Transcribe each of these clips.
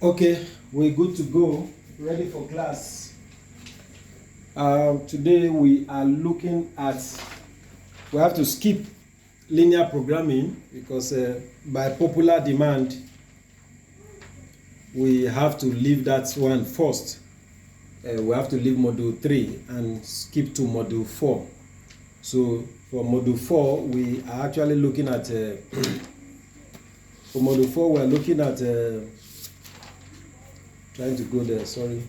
Okay, we're good to go, ready for class. Today we are looking at, we have to skip linear programming because by popular demand, we have to leave that one first. We have to leave module 3 and skip to module 4. So for module 4, we are actually looking at, for module 4, we are looking at, trying to go there, sorry.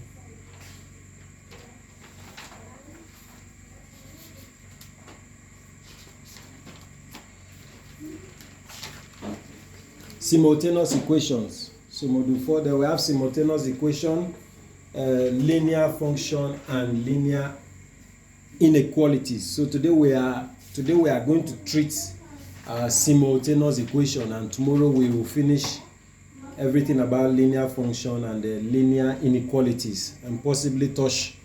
Simultaneous equations. So module 4, there we have simultaneous equation, linear function, and linear inequalities. So today we are going to treat simultaneous equation, and tomorrow we will finish everything about linear function and the linear inequalities, and possibly touch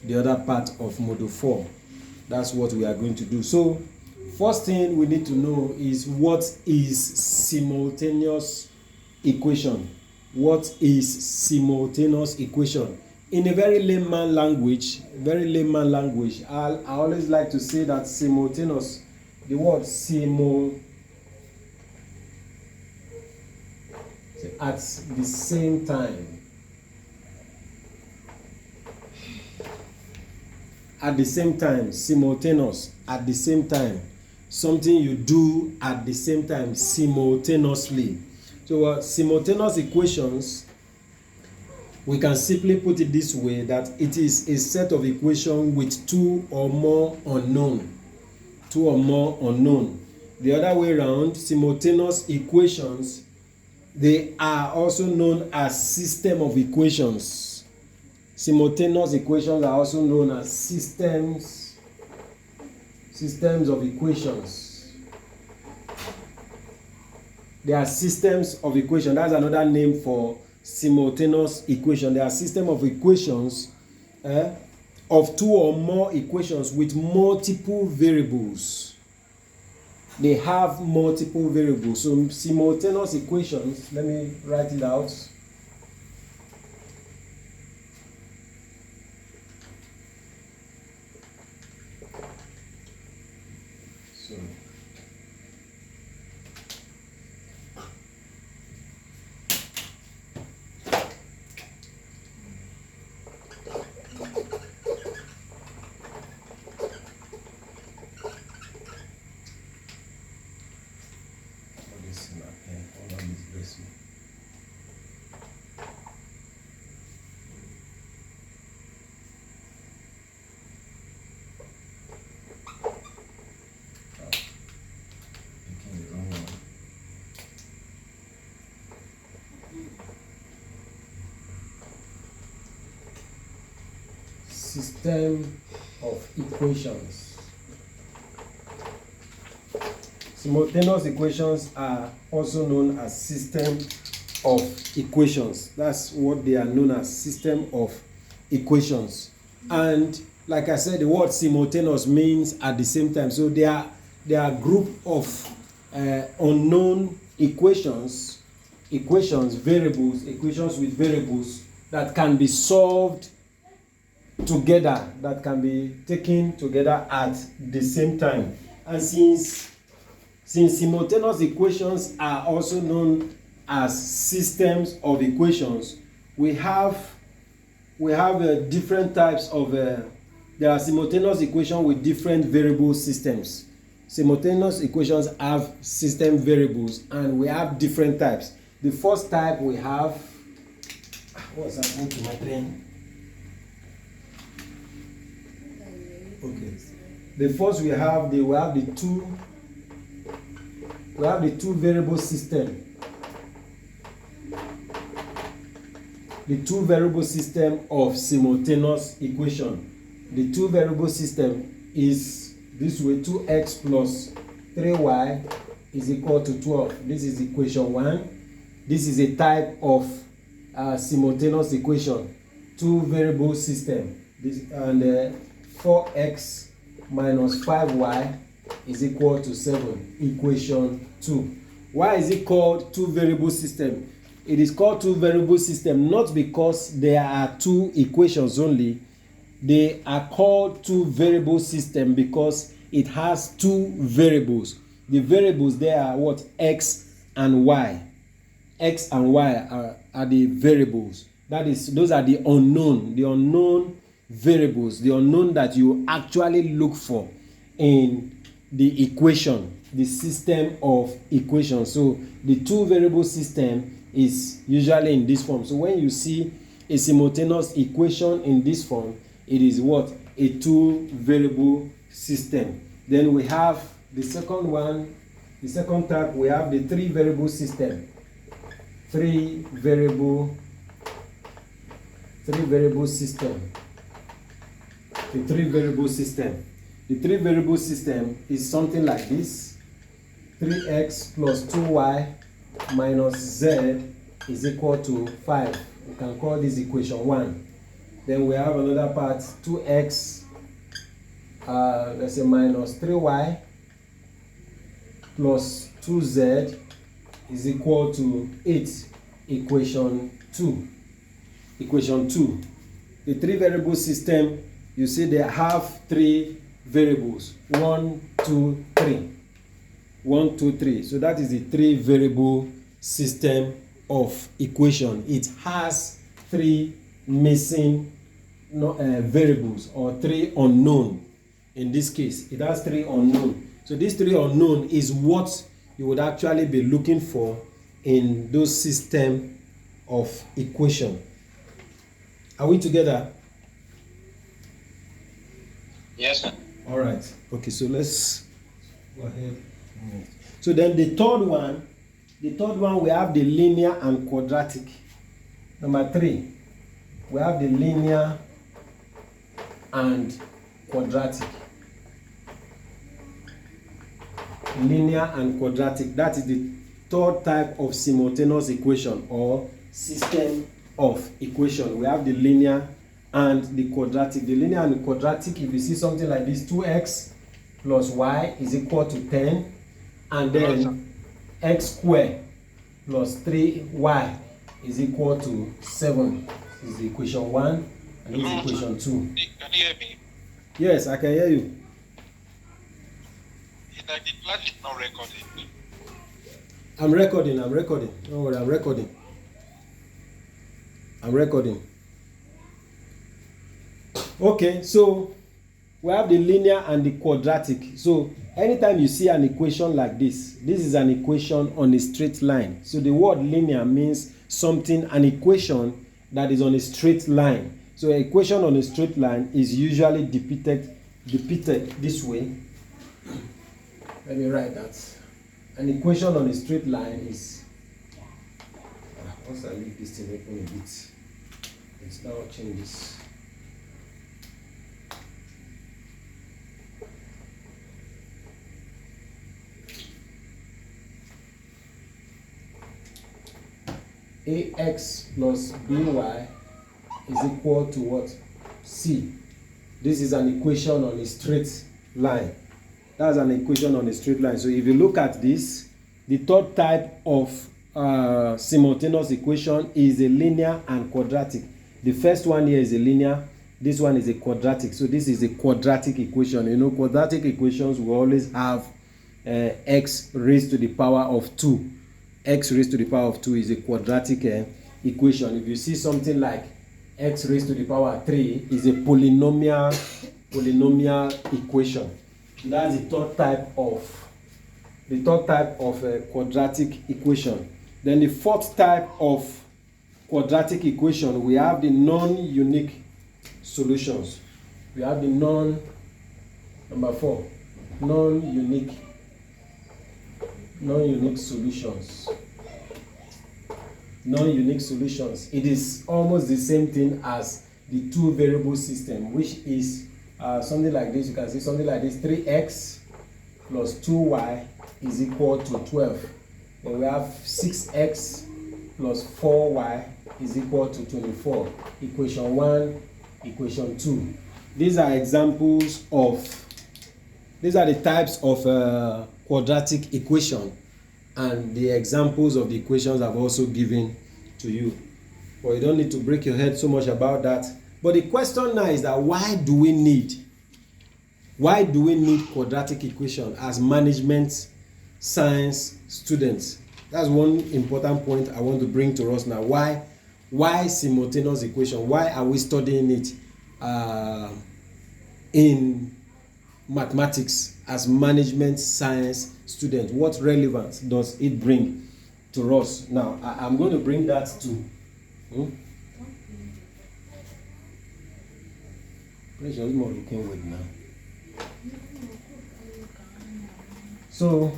the other part of module 4. That's what we are going to do. So first thing we need to know is, what is simultaneous equation? What is simultaneous equation? In a very layman language, I always like to say that simultaneous, the word at the same time. At the same time, simultaneous, at the same time. Something you do at the same time, simultaneously. So simultaneous equations, we can simply put it this way, that it is a set of equations with two or more unknown. The other way around, simultaneous equations, they are also known as system of equations. Simultaneous equations are also known as systems of equations. They are systems of equations. That's another name for simultaneous equation. They are system of equations of two or more equations with multiple variables. They have multiple variables. So simultaneous equations, let me write it out. System of equations. Simultaneous equations are also known as system of equations. That's what they are known as, system of equations. And like I said, the word simultaneous means at the same time. So they are a group of unknown equations with variables that can be solved together, that can be taken together at the same time. And since simultaneous equations are also known as systems of equations, we have different types of there are simultaneous equations with different variable systems. Simultaneous equations have system variables, and we have different types. The first type we have, what's happening to my brain? Okay. The first we have the two variable system. The two variable system of simultaneous equation. The two variable system is this way: 2x plus 3y is equal to 12. This is equation 1. This is a type of simultaneous equation. Two variable system. And 4x minus 5y is equal to 7, equation 2. Why is it called two variable system? it is called two variable system not because there are two equations only. They are called two variable system because it has two variables. The variables there are what? X and Y. X and Y are the variables. That is, those are the unknown variables, the unknown that you actually look for in the equation, the system of equations. So the two variable system is usually in this form. So when you see a simultaneous equation in this form, it is what? A two variable system. Then we have the second one, the second type, we have the three variable system. Three variable system. The three variable system. The three variable system is something like this. 3x plus 2y minus z is equal to 5. We can call this equation 1. Then we have another part, 2x, let's say minus 3y plus 2z is equal to 8. Equation 2. Equation 2. The three variable system, you see they have three variables. 1, 2, 3. 1, 2, 3. So that is the three variable system of equation. It has three missing variables, or three unknown. In this case, it has three unknown. So these three unknown is what you would actually be looking for in those system of equation. Are we together? Yes, sir. All right. Okay, so let's go ahead. So then the third one we have the linear and quadratic. Number 3, we have the linear and quadratic. Linear and quadratic. That is the third type of simultaneous equation or system of equation. We have the linear and the quadratic. The linear and the quadratic, if you see something like this, 2x plus y is equal to 10, and then x squared plus 3y is equal to 7. This is equation 1, and this is equation 2. Can you hear me? Yes, I can hear you. The class is not recording. I'm recording. Don't worry, I'm recording. Okay, so we have the linear and the quadratic. So anytime you see an equation like this is an equation on a straight line. So the word linear means something, an equation that is on a straight line. So an equation on a straight line is usually depicted this way. Let me write that. An equation on a straight line is, once I leave this thing open a bit, let's now change this. Ax plus by is equal to what? C. This is an equation on a straight line. That's an equation on a straight line. So if you look at this, the third type of simultaneous equation is a linear and quadratic. The first one here is a linear. This one is a quadratic. So this is a quadratic equation. You know, quadratic equations will always have x raised to the power of 2. X raised to the power of 2 is a quadratic equation. If you see something like x raised to the power 3 is a polynomial equation. That's the third type of quadratic equation. Then the fourth type of quadratic equation, we have the non-unique solutions. We have the number 4, non-unique solutions. Non-unique solutions. It is almost the same thing as the two variable system, which is something like this. You can see something like this: 3x plus 2y is equal to 12. Then we have 6x plus 4y is equal to 24. Equation 1, equation 2. These are examples of, these are the types of quadratic equation, and the examples of the equations I've also given to you. But you don't need to break your head so much about that. But the question now is that why do we need quadratic equation as management science students? That's one important point I want to bring to us now. Why simultaneous equation? Why are we studying it in mathematics as management science students? What relevance does it bring to us? Now, I'm going to bring that to pressure is more looking with now. So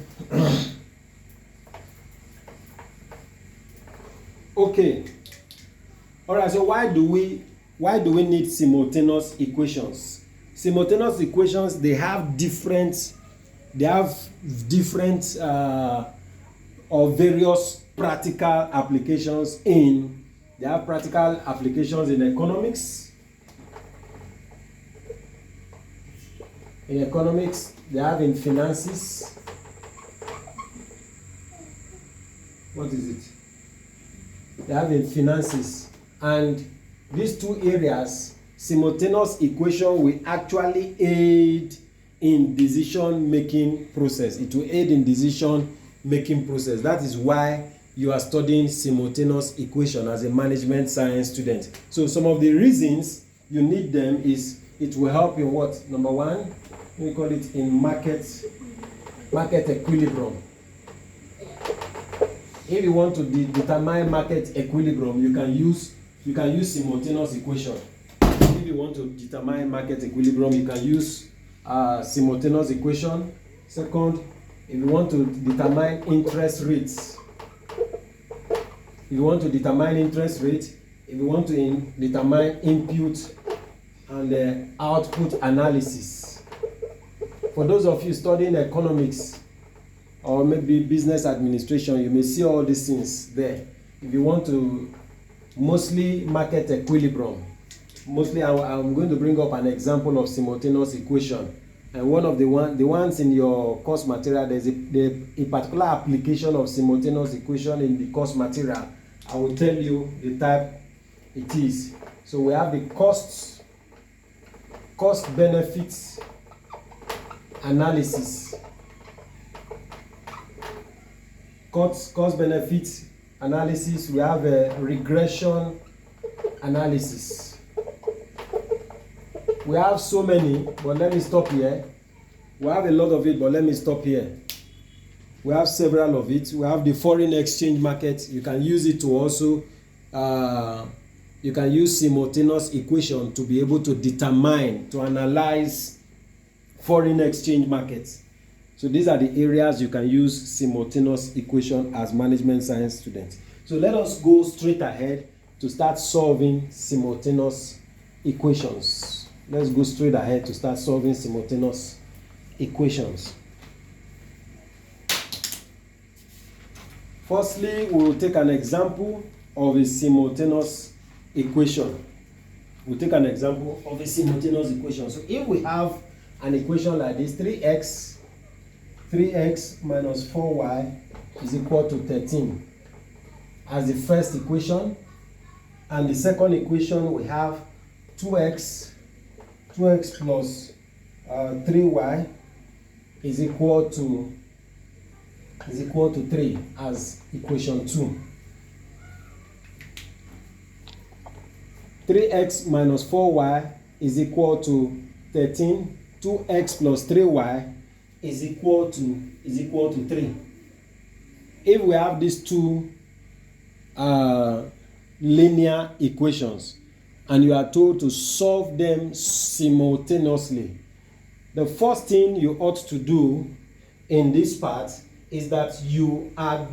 okay, all right. So why do we need simultaneous equations? Simultaneous equations, they have different or various practical applications in. They have practical applications in economics. In economics, they have in finances. What is it? They have in finances. And these two areas, simultaneous equation will actually aid in decision making process. It will aid in decision making process. That is why you are studying simultaneous equation as a management science student. So some of the reasons you need them is it will help in what? Number one, we call it in market equilibrium. If you want to determine market equilibrium, you can use simultaneous equation. If you want to determine market equilibrium, you can use simultaneous equation. Second, if you want to determine interest rates, if you want to determine input and output analysis. For those of you studying economics or maybe business administration, you may see all these things there. If you want to mostly market equilibrium, I'm going to bring up an example of simultaneous equation. And one of the ones in your course material, there's a particular application of simultaneous equation in the course material. I will tell you the type it is. So we have the cost benefits analysis. Cost benefits analysis. We have a regression analysis. We have so many, but let me stop here. We have a lot of it, but let me stop here. We have several of it. We have the foreign exchange market. You can use it to also, you can use simultaneous equation to be able to analyze foreign exchange markets. So these are the areas you can use simultaneous equation as management science students. So let us go straight ahead to start solving simultaneous equations. Let's go straight ahead to start solving simultaneous equations. Firstly, we will take an example of a simultaneous equation. We'll take an example of a simultaneous equation. So if we have an equation like this, 3x minus 4y is equal to 13 as the first equation. And the second equation, we have 2x plus 3y is equal to 3 as equation 2. 3x minus 4y is equal to 13. 2x plus 3y is equal to 3. If we have these two linear equations and you are told to solve them simultaneously, the first thing you ought to do in this part is that you are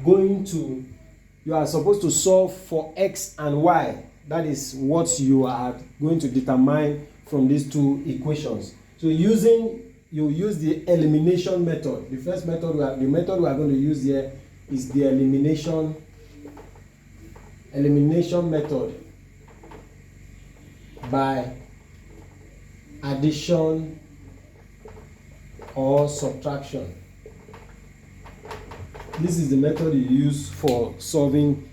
supposed to solve for x and y. That is what you are going to determine from these two equations. So you use the elimination method. The first method, the method we are going to use here is the elimination method by addition or subtraction. This is the method you use for solving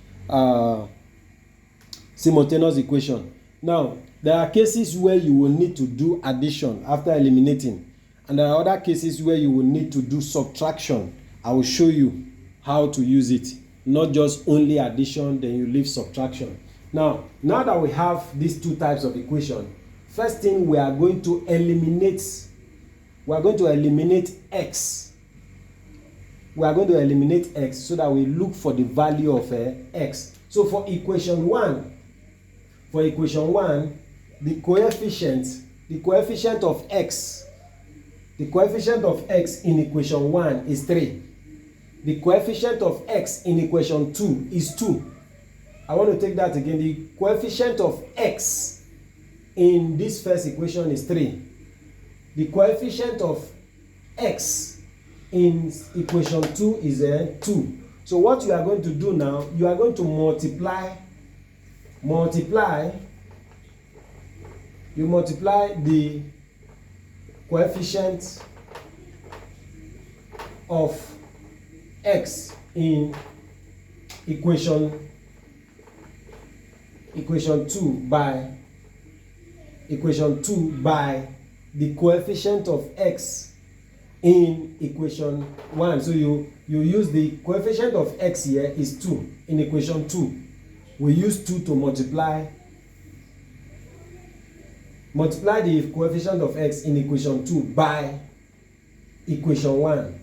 simultaneous equation. Now, there are cases where you will need to do addition after eliminating, and there are other cases where you will need to do subtraction. I will show you how to use it, not just only addition, then you leave subtraction. Now that we have these two types of equation, first thing we are going to eliminate x. We are going to eliminate x so that we look for the value of x. So for equation 1, the coefficient of x in equation 1 is 3. The coefficient of x in equation 2 is 2. I want to take that again. The coefficient of x in this first equation is 3. The coefficient of x in equation 2 is 2. So what you are going to do now, you are going to multiply the coefficient of x in equation 2 by the coefficient of x in equation 1. So you use the coefficient of x here is 2 in equation 2. We use 2 to multiply the coefficient of x in equation 2 by equation 1.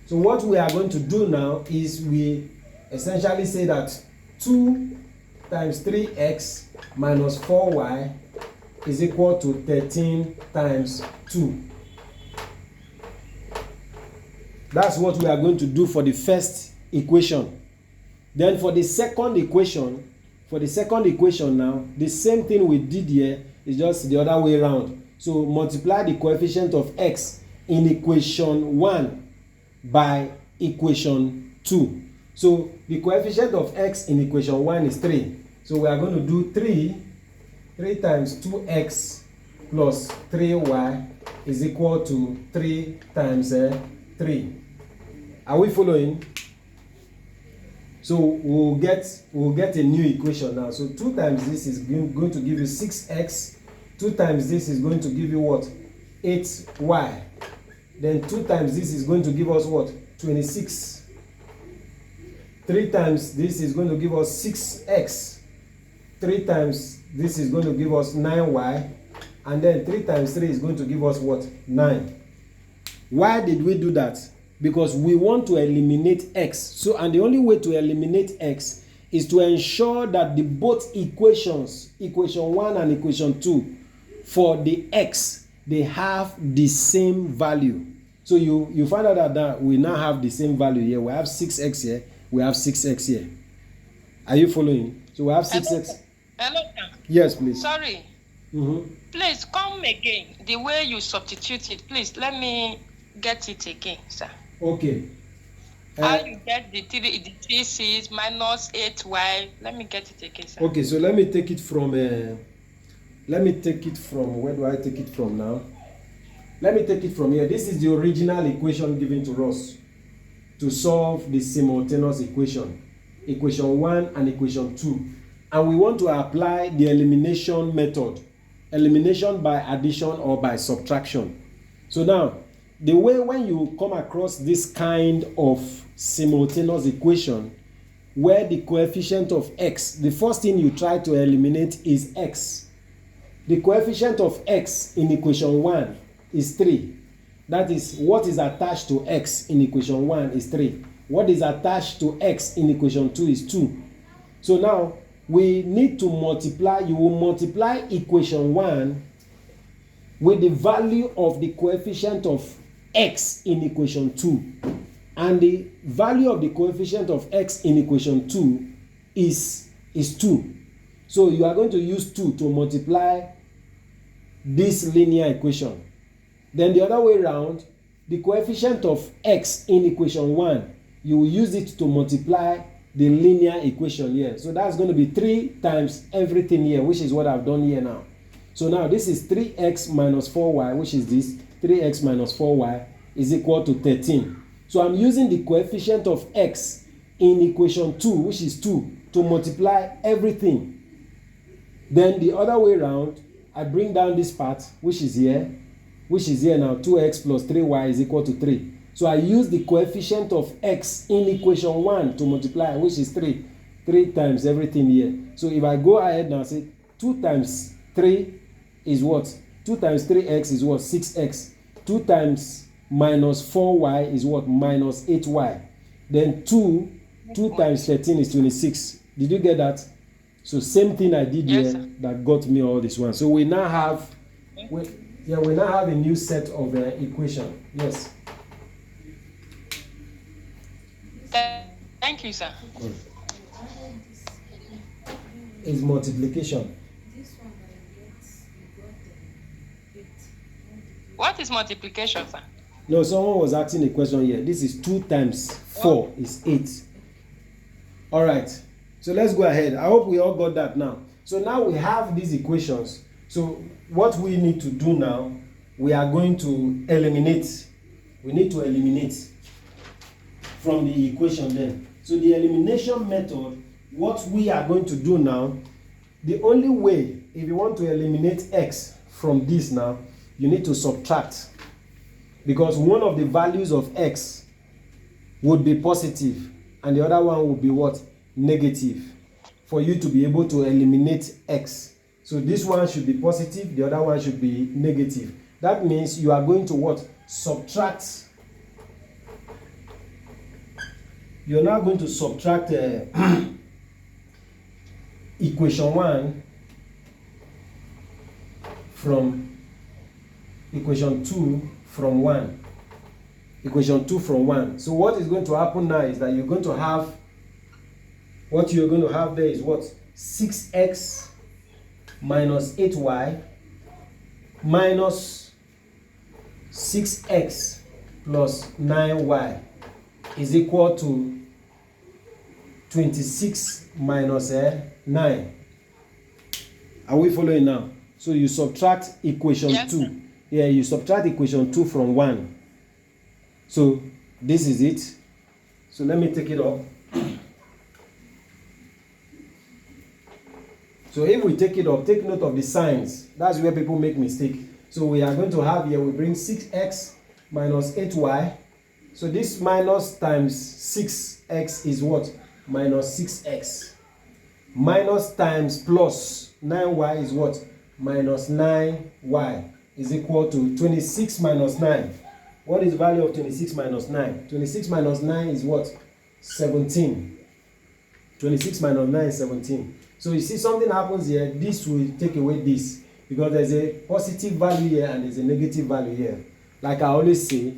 So what we are going to do now is we essentially say that 2 times 3x minus 4y is equal to 13 times 2. That's what we are going to do for the first equation. Then for the second equation now, the same thing we did here is just the other way around. So multiply the coefficient of x in equation 1 by equation 2. So the coefficient of x in equation 1 is 3. So we are going to do 3 times 2x plus 3y is equal to 3 times 3. Are we following? So we'll get a new equation now. So 2 times this is going to give you 6x. 2 times this is going to give you what? 8y. Then 2 times this is going to give us what? 26. 3 times this is going to give us 6x. 3 times this is going to give us 9y. And then 3 times 3 is going to give us what? 9. Why did we do that? Because we want to eliminate x. So, and the only way to eliminate x is to ensure that the both equations, equation 1 and equation 2, for the x, they have the same value. So you find out that we now have the same value here. We have 6x here, we have 6x here. Are you following? So we have 6x. Hello. Yes, please. Sorry. Please come again. The way you substitute it, please let me get it again, sir. Okay. How you get the 3c minus 8y? Let me get it again, sir. Okay, so let me take it from. Where do I take it from now? Let me take it from here. This is the original equation given to us to solve the simultaneous equation, equation 1 and equation 2. And we want to apply the elimination method, elimination by addition or by subtraction. So now, the way when you come across this kind of simultaneous equation where the coefficient of x, the first thing you try to eliminate is x. The coefficient of x in equation 1 is 3. That is, what is attached to x in equation 1 is 3. What is attached to x in equation 2 is 2. So now, we need to multiply. You will multiply equation 1 with the value of the coefficient of x in equation 2. And the value of the coefficient of x in equation 2 is 2. So you are going to use 2 to multiply this linear equation. Then the other way around, the coefficient of x in equation 1, you will use it to multiply the linear equation here. So that's going to be 3 times everything here, which is what I've done here now. So now this is 3x minus 4y, which is this. 3x minus 4y is equal to 13. So I'm using the coefficient of x in equation 2, which is 2, to multiply everything. Then the other way around, I bring down this part, which is here now. 2x plus 3y is equal to 3. So I use the coefficient of x in equation 1 to multiply, which is 3. 3 times everything here. So if I go ahead now, say 2 times 3 is what? 2 times 3x is what? 6x. 2 times minus 4y is what? Minus 8y. Then 2 times 13 is 26. Did you get that? So same thing I did Yes, here sir. that got me all this one. So we now have a new set of equation. Yes. Thank you, sir. Is multiplication. What is multiplication, sir? No, someone was asking a question here. This is 2 times 4 is 8. All right. So let's go ahead. I hope we all got that now. So now we have these equations. So what we need to do now, we are going to eliminate. We need to eliminate from the equation then. So the elimination method, what we are going to do now, the only way, if you want to eliminate x from this now, you need to subtract. Because one of the values of x would be positive and the other one would be what? Negative. For you to be able to eliminate x. So this one should be positive, the other one should be negative. That means you are going to what? Subtract. You're now going to subtract equation 1 from equation 2 from 1. Equation 2 from 1. So what is going to happen now is that you're going to have, what you're going to have there is what? 6x minus 8y minus 6x plus 9y is equal to 26 minus 9. Are we following now? So you subtract equation 2. Yeah, you subtract equation 2 from 1. So this is it. So let me take it up. So if we take it up, take note of the signs. That's where people make mistake. So we are going to have here, we bring 6x minus 8y. So this minus times 6x is what? Minus 6x. Minus times plus 9y is what? Minus 9y is equal to 26 minus 9. What is the value of 26 minus 9? 26 minus 9 is what? 17. 26 minus 9 is 17. So you see something happens here, this will take away this. Because there's a positive value here and there's a negative value here. Like I always say,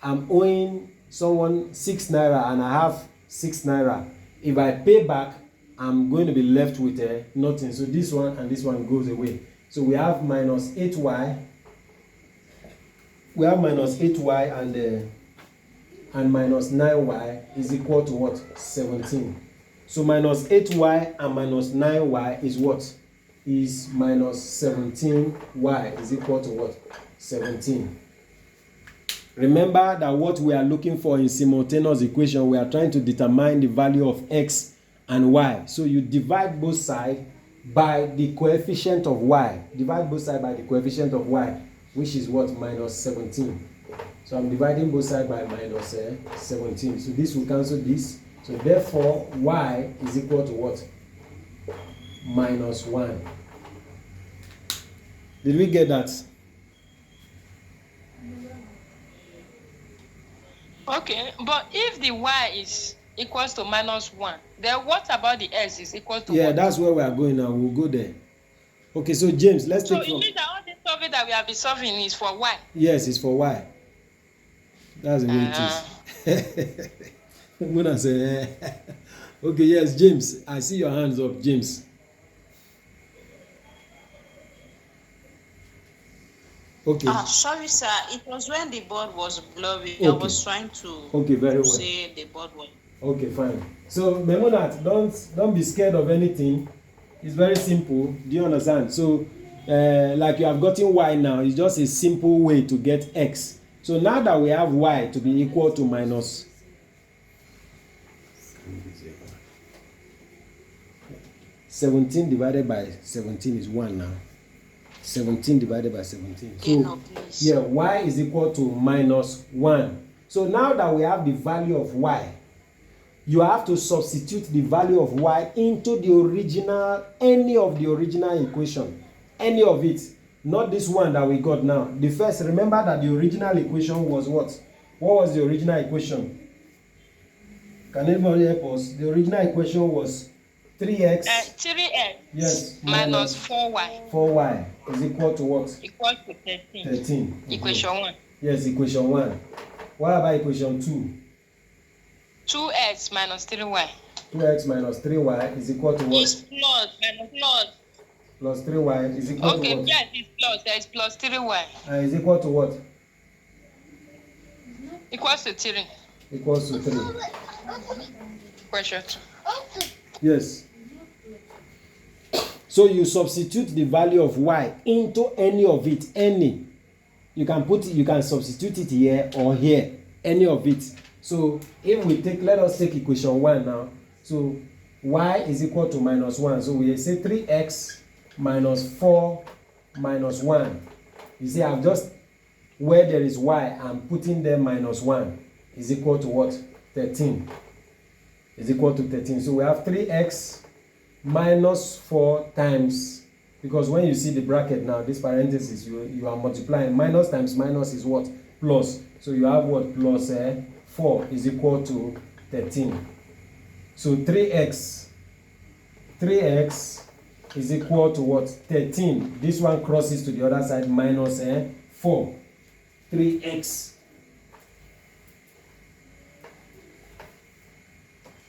I'm owing someone 6 naira and I have 6 naira. If I pay back, I'm going to be left with nothing. So this one and this one goes away. So we have minus 8y. We have minus 8y and minus 9y is equal to what? 17. So minus 8y and minus 9y is what? Is minus 17y is equal to what? 17. Remember that what we are looking for in simultaneous equation, we are trying to determine the value of x and y. So you divide both sides by the coefficient of y. Divide both sides by the coefficient of y, which is what? Minus 17. So I'm dividing both sides by minus 17. So this will cancel this. So therefore, y is equal to what? Minus 1. Did we get that? Okay, but if the y is equals to minus 1, then what about the x is equal to 1? Yeah, that's where we are going now. We'll go there. Okay, so James, let's take from... So it means that all this solving that we have been solving is for y? Yes, it's for y. That's the way it is. I'm gonna say, okay, yes, James. I see your hands up, James. Okay. Sorry, sir. It was when the board was blurry. Okay. I was trying to very well. say the board was. Okay, fine. So, Memunat, don't be scared of anything. It's very simple. Do you understand? So, like you have gotten y now, it's just a simple way to get x. So now that we have y to be equal to minus 17 divided by 17 is 1 now. 17 divided by 17. So, yeah, y is equal to minus 1. So now that we have the value of y, you have to substitute the value of y into the original, any of the original equation. Any of it. Not this one that we got now. The first, remember that the original equation was what? What was the original equation? Can anybody help us? The original equation was 3x. 3x. Yes. Minus 4y. 4y is equal to what? Equal to 13. 13. Equation 1. Yes, equation 1. What about equation 2? 2x minus 3y. 2x minus 3y is equal to what? It's plus, minus plus. Plus 3y is equal to what? Okay, yes, it's plus. There is plus 3y. And is equal to what? Equals to 3. Equals to 3. Question 2. Yes. So you substitute the value of y into any of it. Any. You can put it, you can substitute it here or here. Any of it. So if we take, let us take equation 1 now. So y is equal to minus 1. So we say 3x minus 4 minus 1. You see, I've just, where there is y, I'm putting there minus 1 is equal to what? 13. Is equal to 13. So we have 3x minus 4 times, because when you see the bracket now, this parenthesis, you are multiplying. Minus times minus is what? Plus. So you have what? Plus 4 is equal to 13. So 3x is equal to what? 13. This one crosses to the other side, minus 4. 3x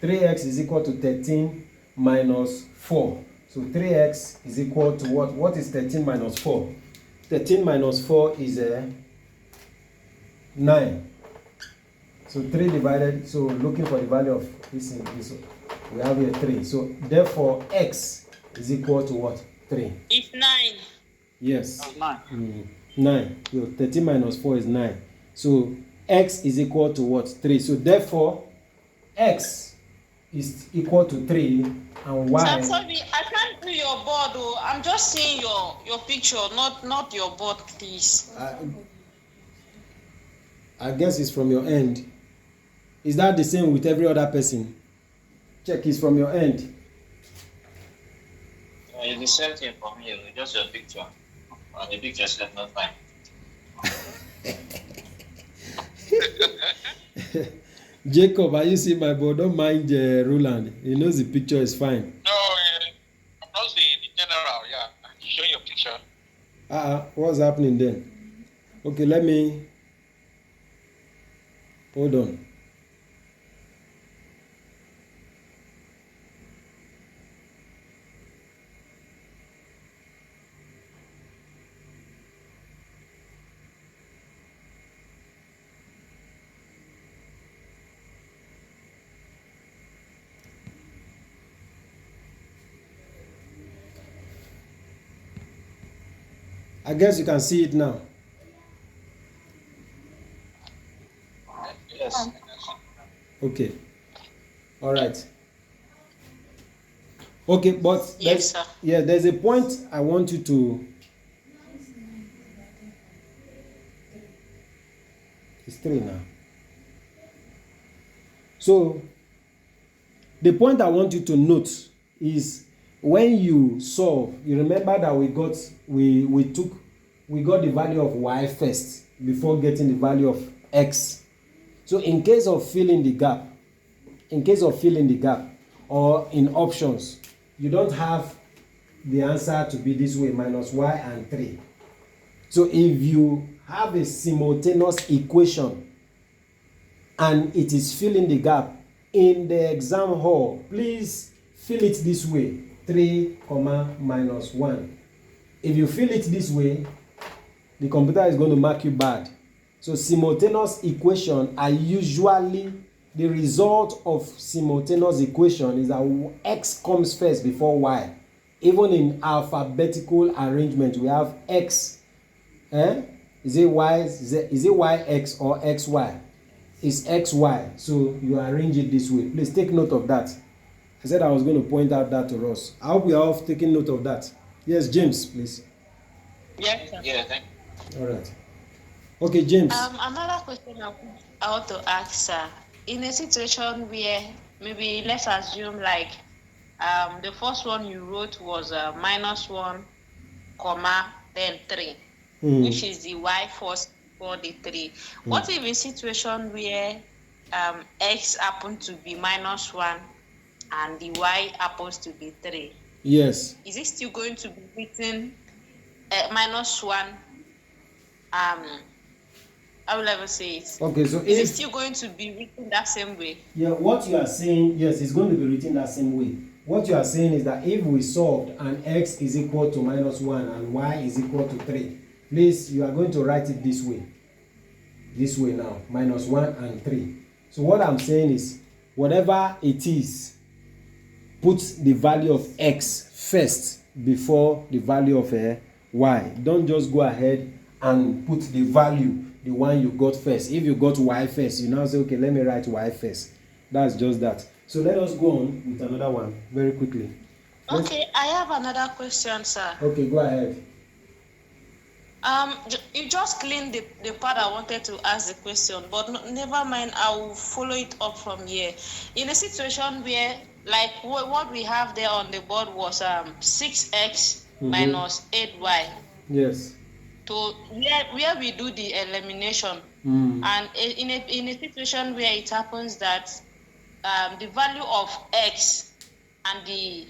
is equal to 13 minus 4. So 3x is equal to what? What is 13 minus 4? 13 minus 4 is 9. So 3 divided, so looking for the value of this in this, we have here 3. So therefore x is equal to what? 3. It's 9. Yes. 9. 9. So 13 minus 4 is 9. So x is equal to what? 3. So therefore x is equal to 3 and y. I'm sorry, I can't do your board. Oh. I'm just seeing your picture, not your board, please. I guess it's from your end. Is that the same with every other person? Check, it's from your end. It's the same thing for me, just your picture. And the picture is not fine. Jacob, are you seeing my board? Don't mind Roland. He knows the picture is fine. No, I'm not seeing the general, yeah. Show your picture. What's happening then? Okay, let me. Hold on. I guess you can see it now. Yes. Okay. All right. Okay, but Yes, sir. Yeah, there's a point I want you to. It's 3 now. So the point I want you to note is when you solve, you remember that we got the value of y first before getting the value of x. So in case of filling the gap, or in options, you don't have the answer to be this way, minus y and 3. So if you have a simultaneous equation and it is filling the gap in the exam hall, please fill it this way, 3, minus 1. If you fill it this way, the computer is going to mark you bad. So simultaneous equation are usually, the result of simultaneous equation is that x comes first before y. Even in alphabetical arrangement, we have x. Is it y? Is it yx or xy? It's xy. So you arrange it this way. Please take note of that. I said I was going to point out that to us. I hope we are all taking note of that. Yes, James, please. Yes, sir. Yeah, thank All right. Okay, James. Another question I want to ask, sir. In a situation where maybe let's assume like the first one you wrote was -1, comma, then 3, which is the y first for the 3. What if a situation where x happens to be -1 and the y happens to be 3? Yes. Is it still going to be written -1? How will I ever say it? Okay, so is it still going to be written that same way? Yeah, what you are saying, yes, it's going to be written that same way. What you are saying is that if we solved and x is equal to -1 and y is equal to 3, please, you are going to write it this way. This way now, -1 and 3. So what I'm saying is, whatever it is, put the value of x first before the value of y. Don't just go ahead and put the value, the one you got first. If you got y first, you now say, okay, let me write y first. That's just that. So let us go on with another one very quickly. Okay, I have another question, sir. Okay, go ahead. You just cleaned the part I wanted to ask the question, but never mind, I will follow it up from here. In a situation where, like what we have there on the board was 6x minus 8y. Yes. So where we do the elimination, and in a situation where it happens that the value of x and the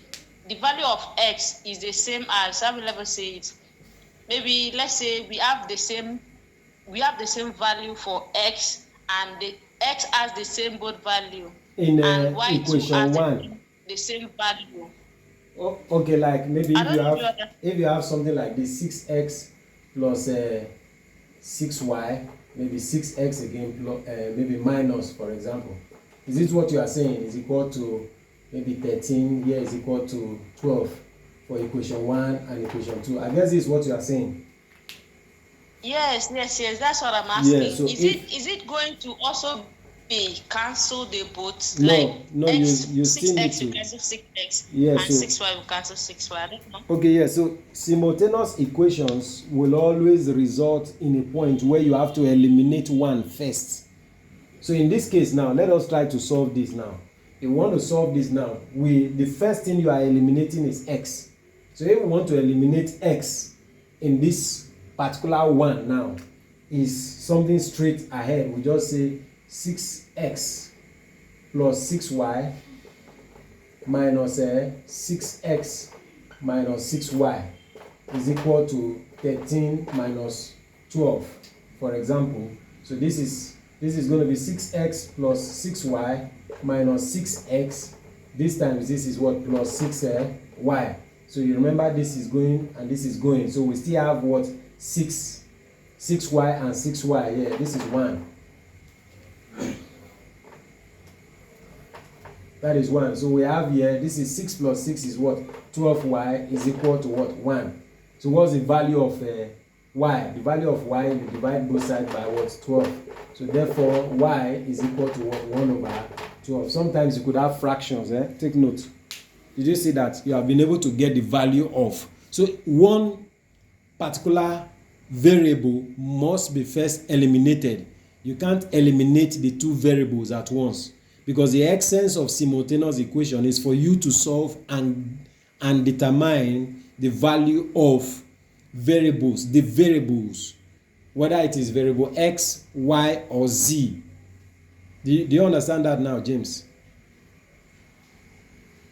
value of x is the same as, how will I ever say it? Maybe let's say we have the same value for x, and the x has the same both value, in and y equation 1 the same value. Oh, okay, like maybe if you have something like this, 6x plus 6y, maybe 6x again plus maybe minus, for example. Is this what you are saying is equal to maybe 13 here is equal to 12 for equation 1 and equation 2? I guess this is what you are saying. Yes, that's what I'm asking. Yeah, so is it going to also be cancel the both? No, like no, x, you still need 6x to. will cancel 6x, Yeah, and so 6y will cancel 6y. I don't know. Okay, yeah, so simultaneous equations will always result in a point where you have to eliminate one first. So in this case now, let us try to solve this now. If we want to solve this now, the first thing you are eliminating is x. So if we want to eliminate x in this particular one now, is something straight ahead. We just say 6x plus 6y minus 6x minus 6y is equal to 13 minus 12, for example. So this is going to be 6x plus 6y minus 6x. This times this is what? Plus 6y. So you remember this is going and this is going. So we still have what? 6y and 6y. Yeah, this is 1. That is 1. So we have here, this is 6 plus 6 is what? 12y is equal to what? 1. So what's the value of y? The value of y, you divide both sides by what? 12. So therefore, y is equal to what? 1 over 12. Sometimes you could have fractions. Take note. Did you see that? You have been able to get the value of. So one particular variable must be first eliminated. You can't eliminate the two variables at once, because the essence of simultaneous equation is for you to solve and determine the value of variables, the variables, whether it is variable x, y, or z. Do you understand that now, James?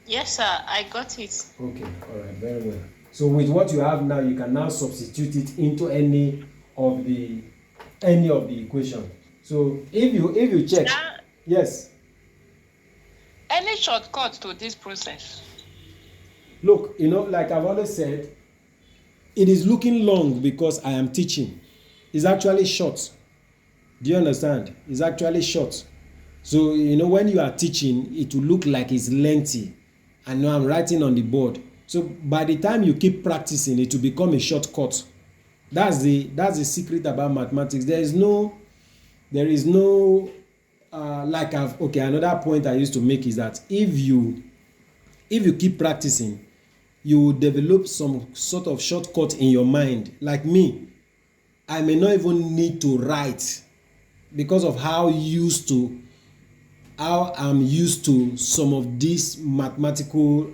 Yes, sir, I got it. Okay, all right, very well. So with what you have now, you can now substitute it into any of the equation. So if you check, yes. Any shortcut to this process? Look, like I've always said, it is looking long because I am teaching. It's actually short. Do you understand? It's actually short. So, when you are teaching, it will look like it's lengthy. And now I'm writing on the board. So by the time you keep practicing, it will become a shortcut. That's the secret about mathematics. There is no another point I used to make is that if you if you keep practicing, you will develop some sort of shortcut in your mind. Like me, I may not even need to write because of how I'm used to some of these mathematical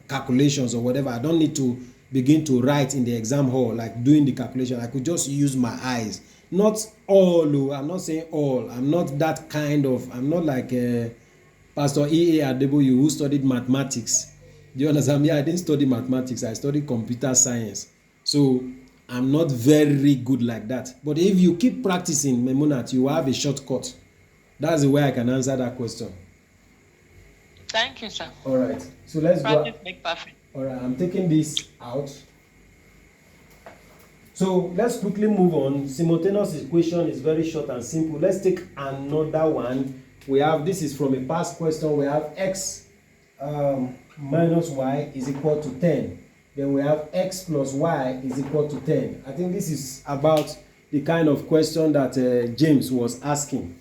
calculations or whatever. I don't need to begin to write in the exam hall, like doing the calculation. I could just use my eyes. Not all, I'm not saying all. I'm not that kind of, I'm not like Pastor E.A. Adeboye who studied mathematics. Do you understand? Yeah, I didn't study mathematics. I studied computer science. So I'm not very good like that. But if you keep practicing, Memunat, you will have a shortcut. That's the way I can answer that question. Thank you, sir. All right. So let's Practice go. make perfect. All right. I'm taking this out. So let's quickly move on. Simultaneous equation is very short and simple. Let's take another one. We have, this is from a past question. We have x minus y is equal to 10. Then we have x plus y is equal to 10. I think this is about the kind of question that James was asking.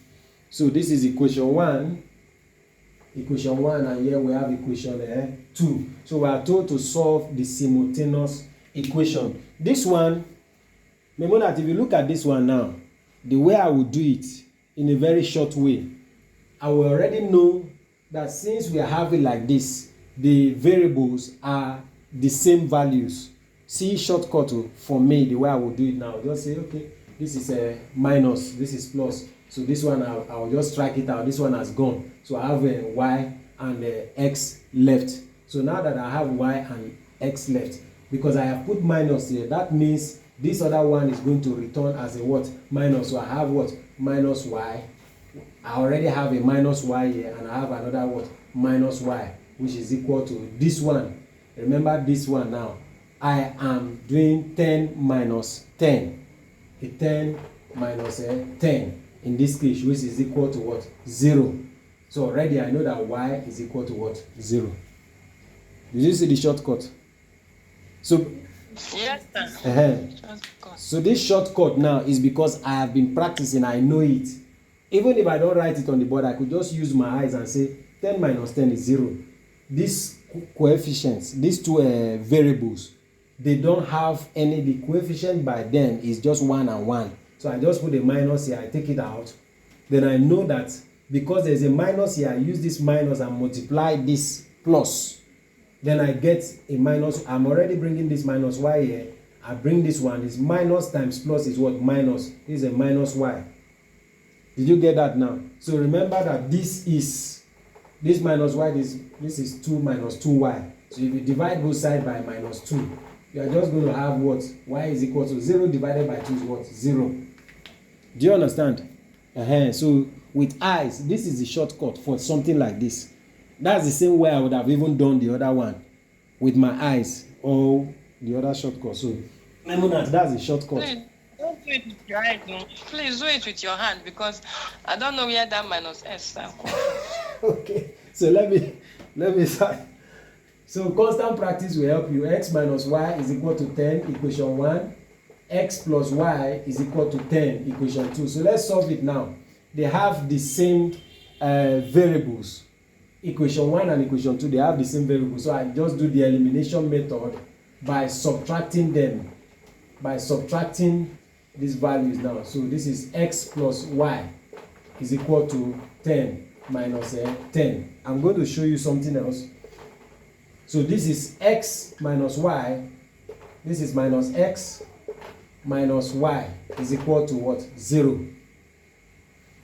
So this is equation 1, and here we have equation 2. So we are told to solve the simultaneous equation. This one, remember that if you look at this one now, the way I will do it in a very short way, I will already know that since we are having like this, the variables are the same values. See shortcut for me, the way I will do it now. Just say, okay, this is a minus, this is plus. So this one, I'll just strike it out. This one has gone. So I have a y and a x left. So now that I have y and x left, because I have put minus here, that means this other one is going to return as a what? Minus. So I have what? Minus y. I already have a minus y here, and I have another what? Minus y, which is equal to this one. Remember this one now. I am doing 10 minus 10. A 10 minus a 10. In this case, which is equal to what? 0. So already I know that y is equal to what? 0. Did you see the shortcut? So yes, sir. So this shortcut now is because I have been practicing. I know it. Even if I don't write it on the board, I could just use my eyes and say 10 minus 10 is 0. These coefficients, these two variables, they don't have any. The coefficient by them is just 1 and 1. So I just put a minus here, I take it out. Then I know that because there's a minus here, I use this minus and multiply this plus. Then I get a minus. I'm already bringing this minus y here. I bring this one. Is minus times plus is what? Minus. This is a minus y. Did you get that now? So remember that this minus y, this is 2 minus 2y. So if you divide both sides by minus 2, you are just going to have what? Y is equal to 0 divided by 2 is what? 0. Do you understand? So with eyes, this is the shortcut for something like this. That's the same way I would have even done the other one with my eyes or the other shortcut. So that's the shortcut. Please don't do it with your eyes, no. Please do it with your hand because I don't know where that minus s is. Okay, so let me start. So constant practice will help you. X minus y is equal to 10, equation 1. X plus y is equal to 10, equation 2. So let's solve it now. They have the same variables. Equation 1 and equation 2, they have the same variables. So I just do the elimination method by subtracting them. By subtracting these values now. So this is x plus y is equal to 10 minus 10. I'm going to show you something else. So this is x minus y. This is minus x minus y is equal to what? 0.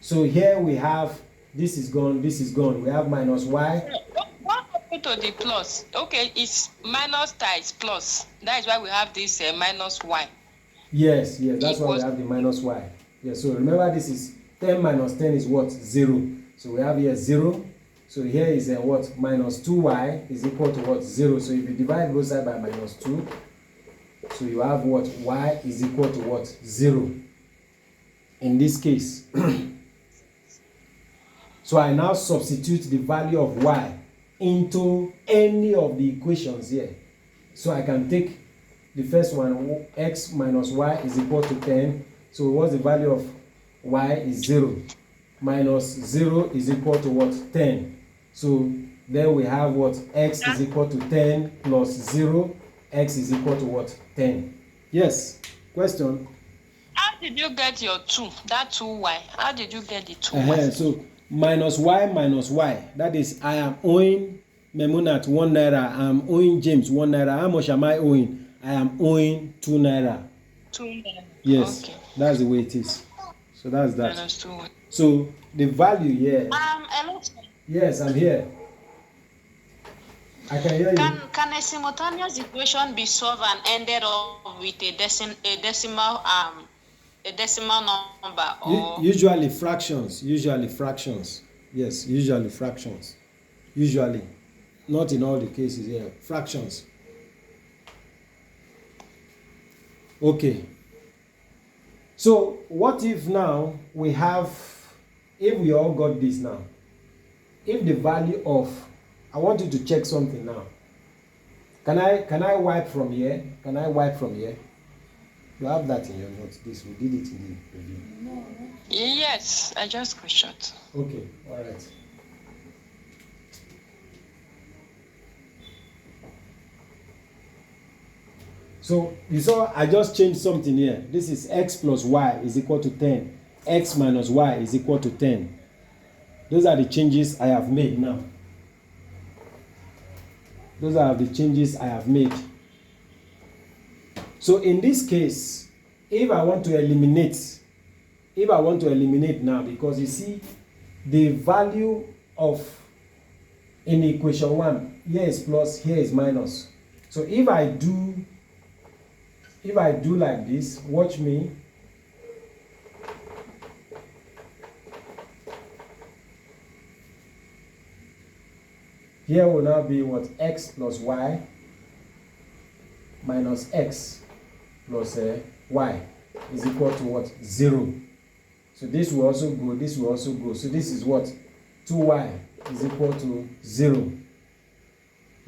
So here we have, this is gone, this is gone. We have minus y. What happened to the plus? Okay, it's minus times plus. That is why we have this minus y. Yes, that's why we have the minus y. Yes, so remember this is 10 minus 10 is what? 0. So we have here 0. So here is what? Minus 2y is equal to what? 0. So if you divide both sides by minus 2, so you have what? Y is equal to what? 0. In this case. So I now substitute the value of y into any of the equations here. So I can take the first one, x minus y is equal to 10. So what's the value of y is 0. Minus 0 is equal to what? 10. So Then we have what? X is equal to 10 plus 0. X is equal to what? 10. Yes. Question? How did you get your 2? That 2y. How did you get the 2y? So minus y. That is, I am owing Memunat 1 naira. I am owing James 1 naira. How much am I owing? I am owing 2 naira. 2 naira. Yes. Okay. That's the way it is. So that's that. Minus 2y. So the value here. Hello. Yes, I'm here. I can hear you. Can a simultaneous equation be solved and ended up with a decimal number? Or Usually fractions. Yes, usually fractions. Usually. Not in all the cases here. Fractions. Okay. So what if now we have, if we all got this now, if the value of, I want you to check something now. Can I wipe from here? Can I wipe from here? You have that in your notes. This, we did it in the review. No. Yes, I just screenshot. Okay, all right. So you saw I just changed something here. This is x plus y is equal to 10. X minus y is equal to 10. Those are the changes I have made now. Those are the changes I have made. So in this case, if I want to eliminate now, because you see the value of in equation 1, here is plus, here is minus. So if I do like this, watch me. Here will now be what? X plus y minus x plus y is equal to what? 0. So this will also go, this will also go. So this is what? 2y is equal to 0.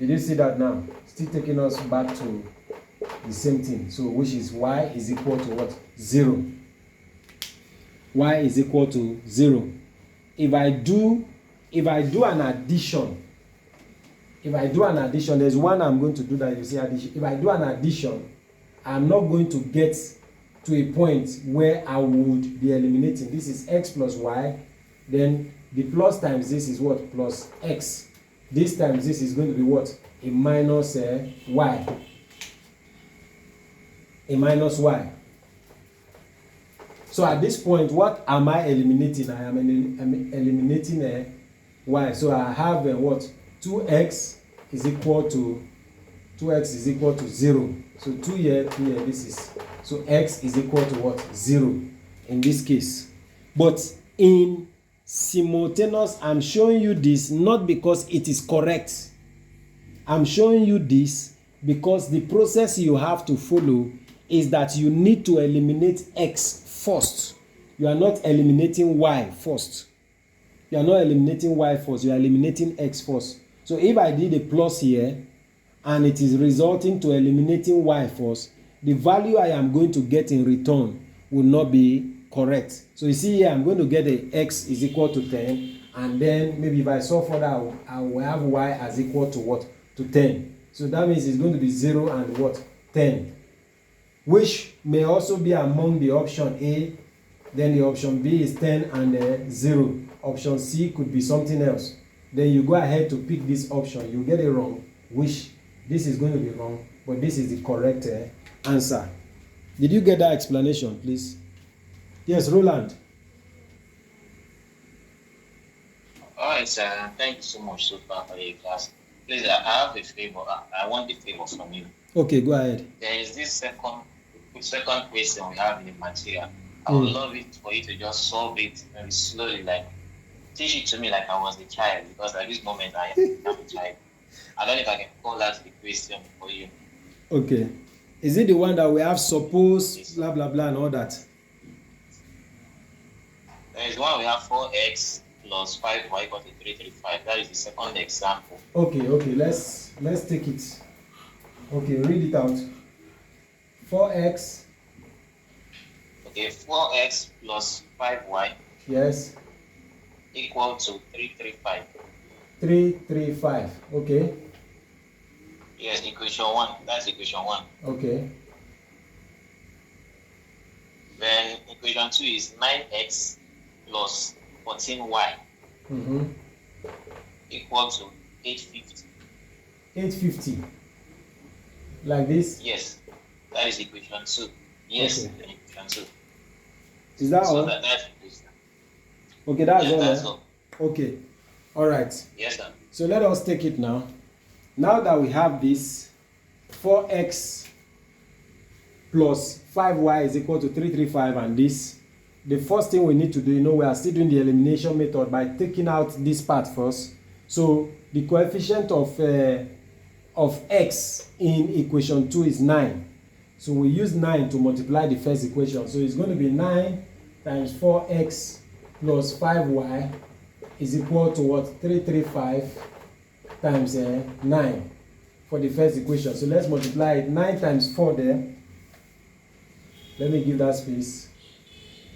Did you see that now? Still taking us back to the same thing. So which is y is equal to what? 0. Y is equal to 0. If I do an addition, there's one I'm going to do that you see addition. If I do an addition, I'm not going to get to a point where I would be eliminating. This is x plus y, then the plus times this is what? Plus x. This times this is going to be what? A minus y. A minus y. So at this point, what am I eliminating? I am eliminating y. So I have what? 2x is equal to 0. So 2 here, this is. So x is equal to what? 0 in this case. But in simultaneous, I'm showing you this not because it is correct. I'm showing you this because the process you have to follow is that you need to eliminate x first. You are not eliminating y first. You are not eliminating y first. You are eliminating x first. So if I did a plus here and it is resulting to eliminating y first, the value I am going to get in return will not be correct. So you see here, I'm going to get a x is equal to 10, and then maybe if I solve for that, I will have y as equal to what? To 10. So that means it's going to be 0 and what? 10. Which may also be among the option A. Then the option B is 10 and 0. Option C could be something else. Then you go ahead to pick this option. You get it wrong, which this is going to be wrong, but this is the correct answer. Did you get that explanation, please? Yes, Roland. All right, sir. Thank you so much so far for your class. Please, I have a favor. I want a favor from you. Okay, go ahead. There is this second question we have in the material. I would love it for you to just solve it very slowly, like teach it to me like I was a child, because at this moment I am a child. I don't know if I can call out the question for you. Okay. Is it the one that we have suppose, blah, blah, blah, and all that? There is one we have 4x plus 5y equal to 335. That is the second example. Okay. Let's take it. Okay, read it out. 4x. Okay, 4x plus 5y. Yes. Equal to 335. 335. Okay. Yes, equation 1. That's equation 1. Okay. Then equation 2 is 9x plus 14y equal to 850. 850. Like this? Yes, that is equation 2. Yes, Okay. equation 2. Is that so all? That's okay, that's yes, all. That's all. Okay. All right. Yes, sir. So let us take it now. Now that we have this, 4x plus 5y is equal to 335 and this, the first thing we need to do, we are still doing the elimination method by taking out this part first. So the coefficient of x in equation 2 is 9. So we use 9 to multiply the first equation. So it's going to be 9 times 4x plus 5y is equal to what? 335 times 9 for the first equation. So let's multiply it. 9 times 4 there. Let me give that space.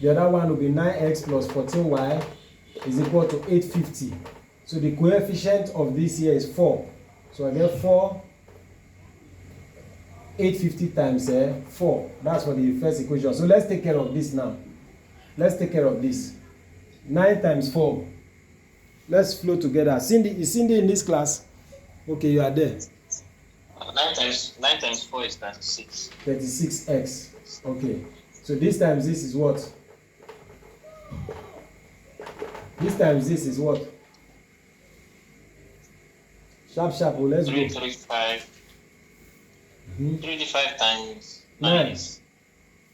The other one will be 9x plus 14y is equal to 850. So the coefficient of this here is 4. So I get 4, 850 times 4. That's for the first equation. So let's take care of this now. Let's take care of this. 9 times 4. Let's flow together. Is Cindy in this class? Okay, you are there. 9 times 4 is 36. 36x. Okay. So this times this is what? This times this is what? Sharp. Oh, let's go. 335. 335 times 9 is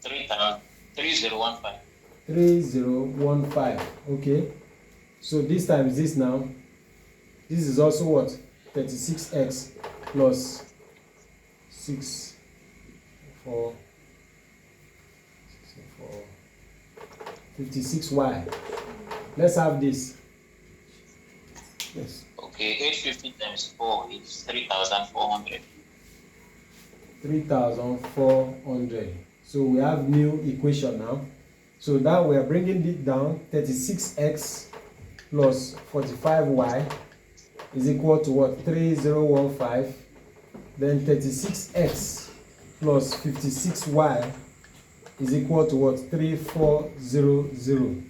3015. 3015. Okay. So this times this now. This is also what? 36x plus 6, 4, 56y. Let's have this. Yes. Okay, 850 times 4 is 3,400. 3,400. So we have new equation now. So now we are bringing it down. 36x plus 45y is equal to what? 3015. Then 36x plus 56y is equal to what? 3400.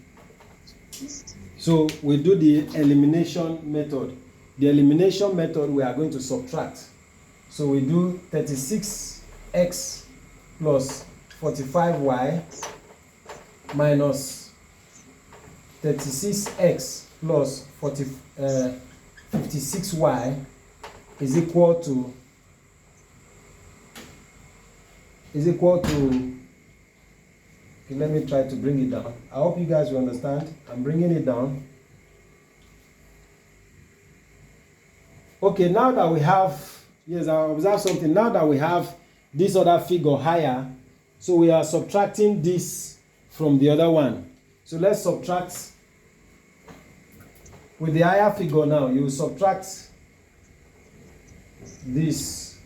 So we do the elimination method. The elimination method, we are going to subtract. So we do 36x plus 45y minus 36x plus 56y is equal to okay, let me try to bring it down. I hope you guys will understand. I'm bringing it down. Okay, now that we have, yes, I observe something. Now that we have this other figure higher, so we are subtracting this from the other one. So let's subtract with the higher figure now. You subtract this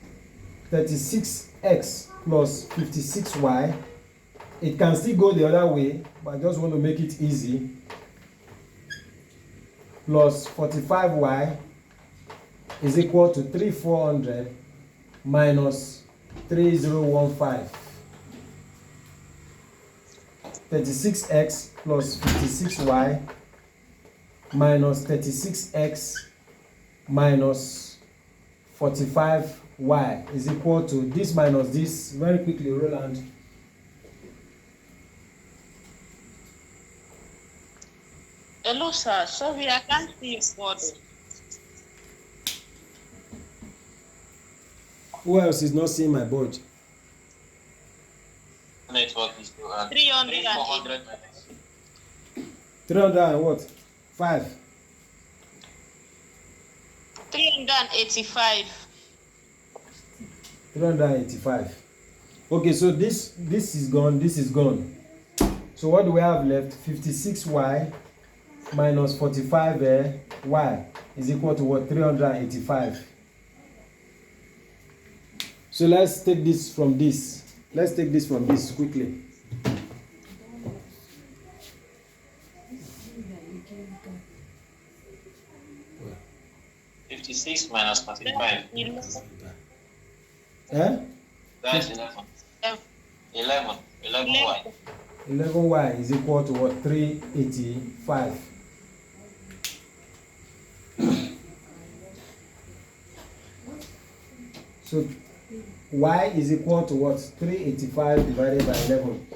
36x plus 56y. It can still go the other way, but I just want to make it easy. Plus 45y is equal to 3400 minus 3015. 36x plus 56y minus 36x minus 45y is equal to this minus this. Very quickly, Roland. Hello, sir. Sorry, I can't see your board. Who else is not seeing my board? Network is still 300. 300 and what? 5. 385. 385. Okay, so this is gone, this is gone. So what do we have left? 56y minus 45y is equal to what? 385. So let's take this from this. Let's take this from this quickly. 56 minus 35. Eh? That's 11. 11. 11y. 11y is equal to what? 385. So y is equal to what? 385 divided by 11.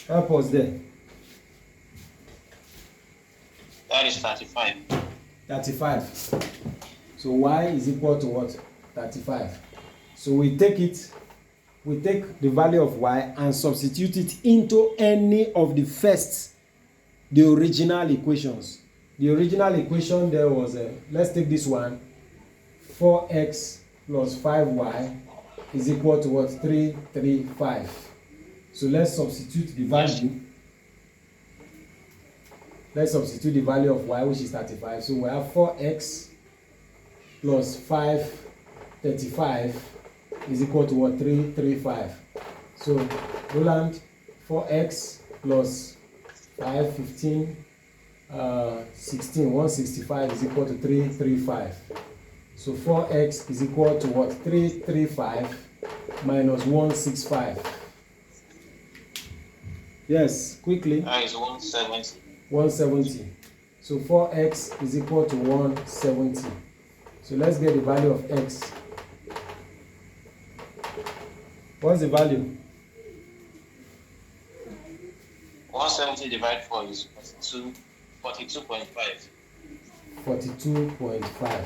Help us there. That is 35. 35. So y is equal to what? 35. So we take the value of y and substitute it into any of the original equations. The original equation there was, let's take this one, 4x plus 5y is equal to what? 335. So let's substitute the value. Let's substitute the value of y, which is 35. So we have 4x plus 535 is equal to what? 335. So Roland, 4x plus 5, 15, 16, 165 is equal to 335. So 4x is equal to what? 335 minus 165. Yes, quickly. That is 170. 170. So 4x is equal to 170. So let's get the value of x. What's the value? 170 divided 4 is 42.5. 42.5.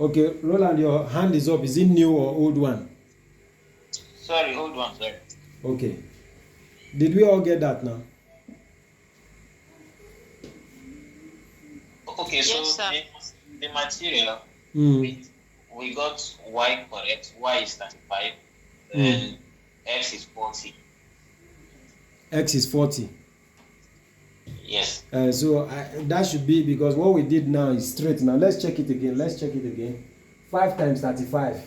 Okay, Roland, your hand is up. Is it new or old one? Sorry, old one, sorry. Okay. Did we all get that now? Okay, so Yes, sir. the material, we got y correct. Y is 35, and x is 40. X is 40. Yes. So that should be, because what we did now is straight. Now let's check it again. 5 times 35.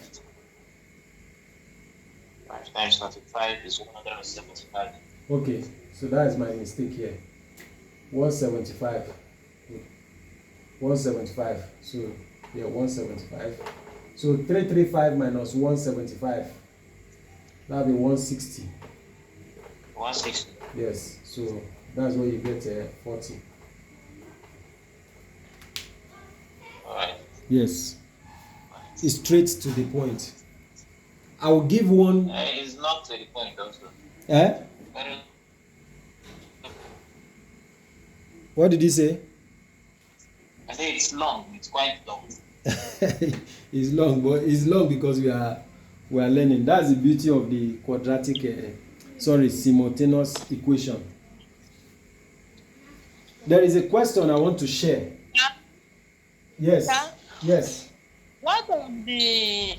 5 times 35 is 175. Okay, so that is my mistake here. 175. 175. So yeah, 175. So 335 minus 175. That'll be 160. 160. Yes, so that's where you get 40. Alright. Yes, it's straight to the point. I will give one. It's not to the point also. Eh? What did he say? I say it's long. It's quite long. It's long, but it's long because we are learning. That's the beauty of the quadratic, simultaneous equation. There is a question I want to share. Yeah. Yes. Yeah. Yes. What of the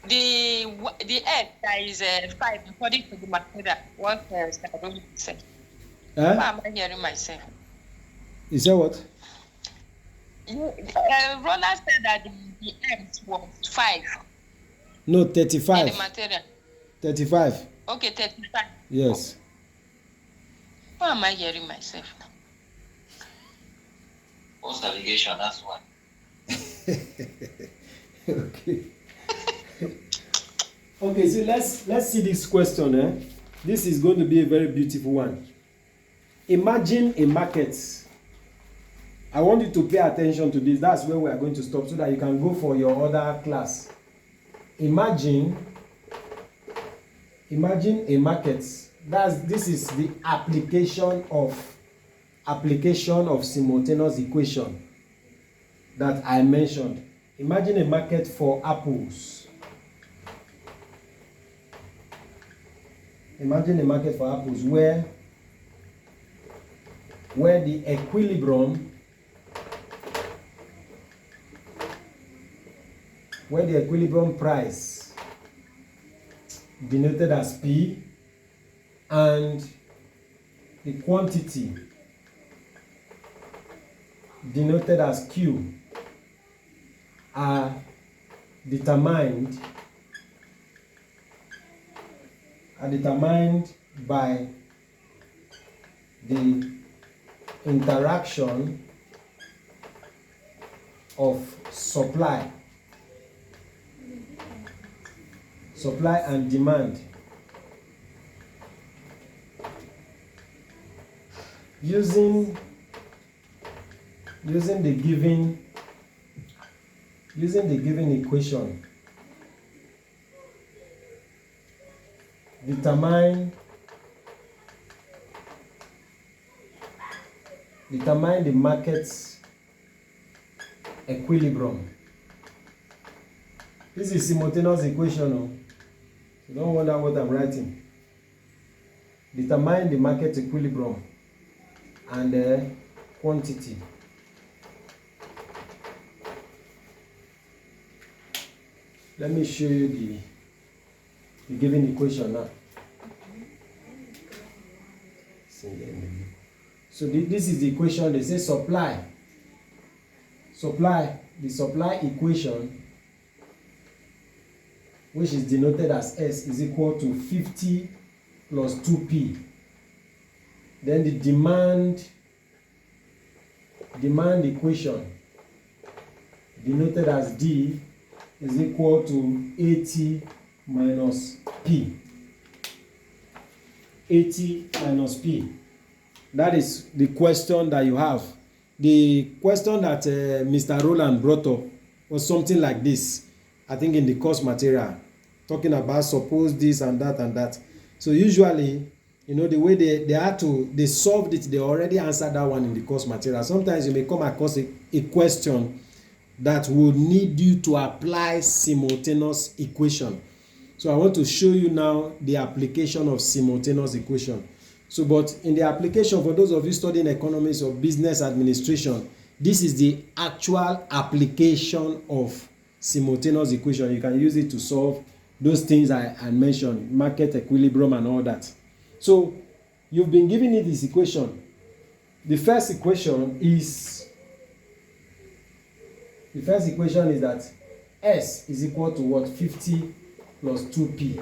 x that is 5 according to the material? What else I don't say? Why am I hearing myself? You said what? Roland said that the x was 5. No, In 35. the material. 35. Okay, 35. Yes. Why am I hearing myself now? Post allegation, that's why. Okay. Okay, so let's see this question. This is going to be a very beautiful one. Imagine a market. I want you to pay attention to this. That's where we are going to stop so that you can go for your other class. Imagine a market. This is the application of simultaneous equation that I mentioned. Imagine a market for apples. Imagine a market for apples where the equilibrium price denoted as P and the quantity denoted as Q are determined by the interaction of supply and demand using the given equation. Determine the market's equilibrium. This is simultaneous equation. Oh. You don't wonder what I'm writing. Determine the market equilibrium and the quantity. Let me show you the given equation now. So this is the equation. They say supply. The supply equation, which is denoted as S, is equal to 50 plus 2P. Then the demand equation, denoted as D, is equal to 80 minus P. 80 minus P. That is the question that you have. The question that Mr. Roland brought up was something like this, I think in the course material, talking about suppose this and that and that. So usually, you know, the way they solved it, they already answered that one in the course material. Sometimes you may come across a question that would need you to apply simultaneous equation. So I want to show you now the application of simultaneous equation. So, but in the application, for those of you studying economics or business administration, this is the actual application of simultaneous equation. You can use it to solve those things I mentioned, market equilibrium and all that. So, you've been given it this equation. The first equation is that S is equal to what? 50 plus 2P.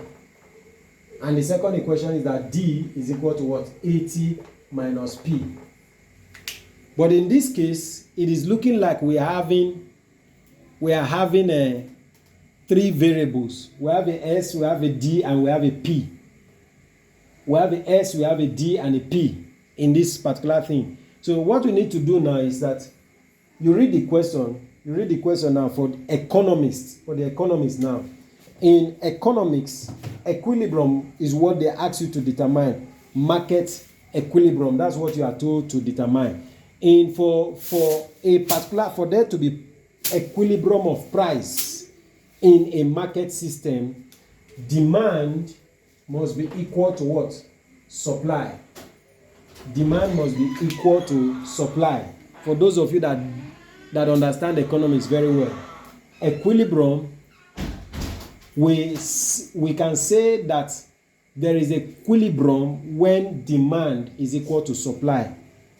And the second equation is that D is equal to what? 80 minus P. But in this case, it is looking like we are having three variables. We have a S, we have a D, and we have a P. We have a S, we have a D, and a P in this particular thing. So what we need to do now is that you read the question now for the economists now. In economics, equilibrium is what they ask you to determine. Market equilibrium, that's what you are told to determine. And for there to be equilibrium of price in a market system, demand must be equal to what? Supply. Demand must be equal to supply. For those of you that understand economics very well, equilibrium, we can say that there is equilibrium when demand is equal to supply.